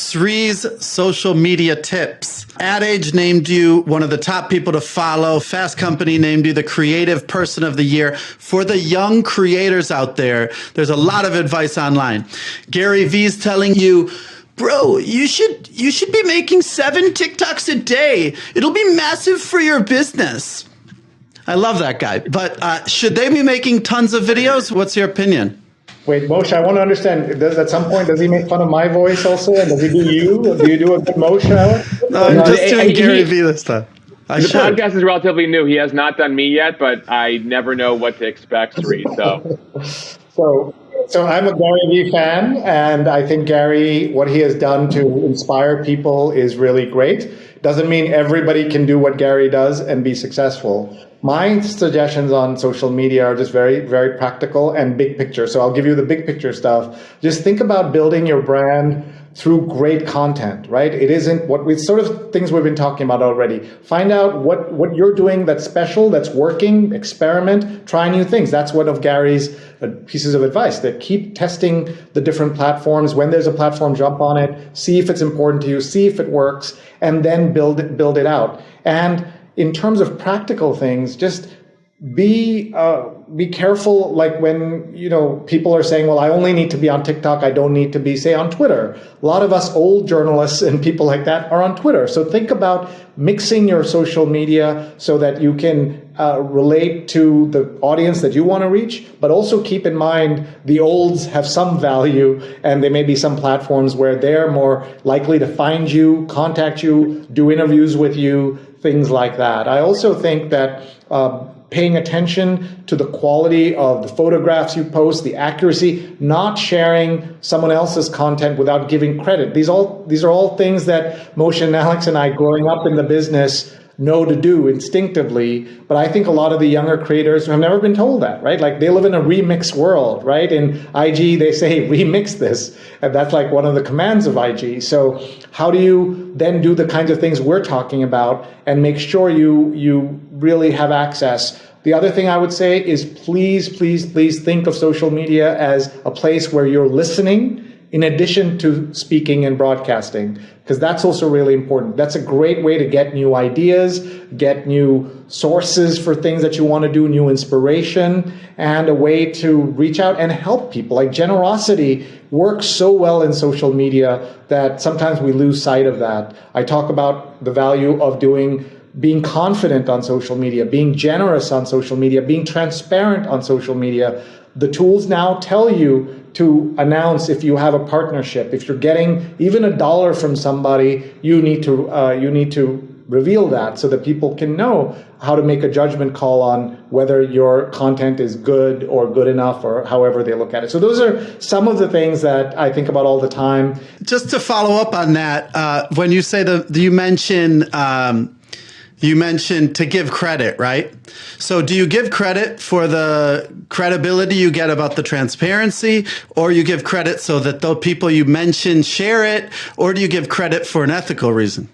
Sree's social media tips. Ad Age named you one of the top people to follow. Fast Company named you the Creative Person of the Year. For the young creators out there, there's a lot of advice online. Gary Vee's telling you, bro, you should be making 7 TikToks a day. It'll be massive for your business. I love that guy. But should they be making tons of videos? What's your opinion? Wait, Moshe, I want to understand, at some point, does he make fun of my voice also? And does he do you? Do you do a good Moshe? No, I'm just doing Gary Vee this time. The podcast is relatively new. He has not done me yet, but I never know what to expect, Sree. So I'm a Gary Vee fan, and I think Gary, what he has done to inspire people is really great. Doesn't mean everybody can do what Gary does and be successful. My suggestions on social media are just very, very practical and big picture. So I'll give you the big picture stuff. Just think about building your brand through great content, right? It isn't what we sort of things we've been talking about already. Find out what you're doing that's special, that's working, experiment, try new things. That's one of Gary's pieces of advice, that keep testing the different platforms. When there's a platform, jump on it, see if it's important to you, see if it works, and then build it out. And in terms of practical things, just be careful. Like when people are saying, "Well, I only need to be on TikTok. I don't need to be, say, on Twitter." A lot of us old journalists and people like that are on Twitter. So think about mixing your social media so that you can relate to the audience that you want to reach, but also keep in mind the olds have some value, and there may be some platforms where they're more likely to find you, contact you, do interviews with you, things like that. I also think that paying attention to the quality of the photographs you post, the accuracy, not sharing someone else's content without giving credit. These are all things that Moshe and Alex and I, growing up in the business, know to do instinctively. But I think a lot of the younger creators have never been told that, right? Like they live in a remix world, right? In IG, they say, remix this. And that's like one of the commands of IG. So how do you then do the kinds of things we're talking about and make sure you really have access? The other thing I would say is please think of social media as a place where you're listening in addition to speaking and broadcasting, because that's also really important. That's a great way to get new ideas, get new sources for things that you want to do, new inspiration, and a way to reach out and help people. Like generosity works so well in social media that sometimes we lose sight of that. I talk about the value of being confident on social media, being generous on social media, being transparent on social media. The tools now tell you to announce if you have a partnership. If you're getting even $1 from somebody, you need to reveal that so that people can know how to make a judgment call on whether your content is good or good enough, or however they look at it. So those are some of the things that I think about all the time. Just to follow up on that, when you say you mentioned to give credit, right? So do you give credit for the credibility you get about the transparency, or you give credit so that the people you mentioned share it, or do you give credit for an ethical reason?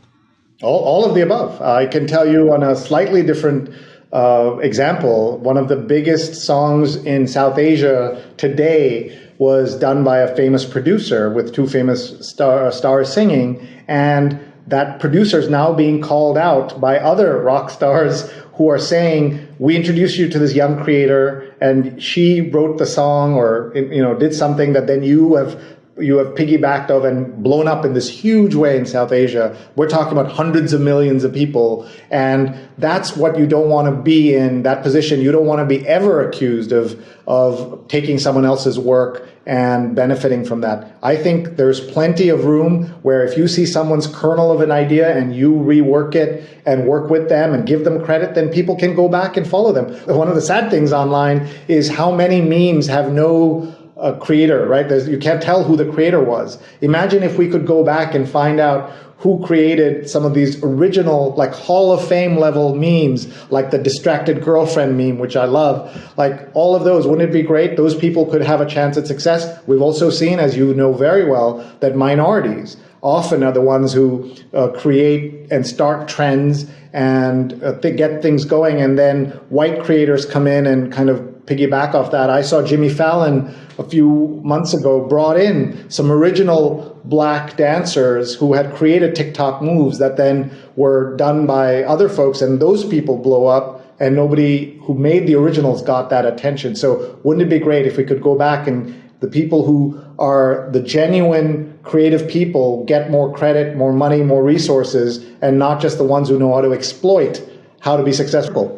All of the above. I can tell you on a slightly different example, one of the biggest songs in South Asia today was done by a famous producer with 2 famous stars singing, and that producer is now being called out by other rock stars who are saying, we introduced you to this young creator and she wrote the song or did something that then you have piggybacked of and blown up in this huge way in South Asia. We're talking about hundreds of millions of people. And that's what you don't want to be in, that position. You don't want to be ever accused of taking someone else's work and benefiting from that. I think there's plenty of room where if you see someone's kernel of an idea and you rework it and work with them and give them credit, then people can go back and follow them. One of the sad things online is how many memes have no creator, right? You can't tell who the creator was. Imagine if we could go back and find out who created some of these original, like Hall of Fame level memes, like the distracted girlfriend meme, which I love. Like all of those, wouldn't it be great? Those people could have a chance at success. We've also seen, as you know very well, that minorities often are the ones who create and start trends and get things going, and then white creators come in and kind of piggyback off that, I saw Jimmy Fallon a few months ago brought in some original black dancers who had created TikTok moves that then were done by other folks, and those people blow up, and nobody who made the originals got that attention. So wouldn't it be great if we could go back and the people who are the genuine creative people get more credit, more money, more resources, and not just the ones who know how to exploit how to be successful?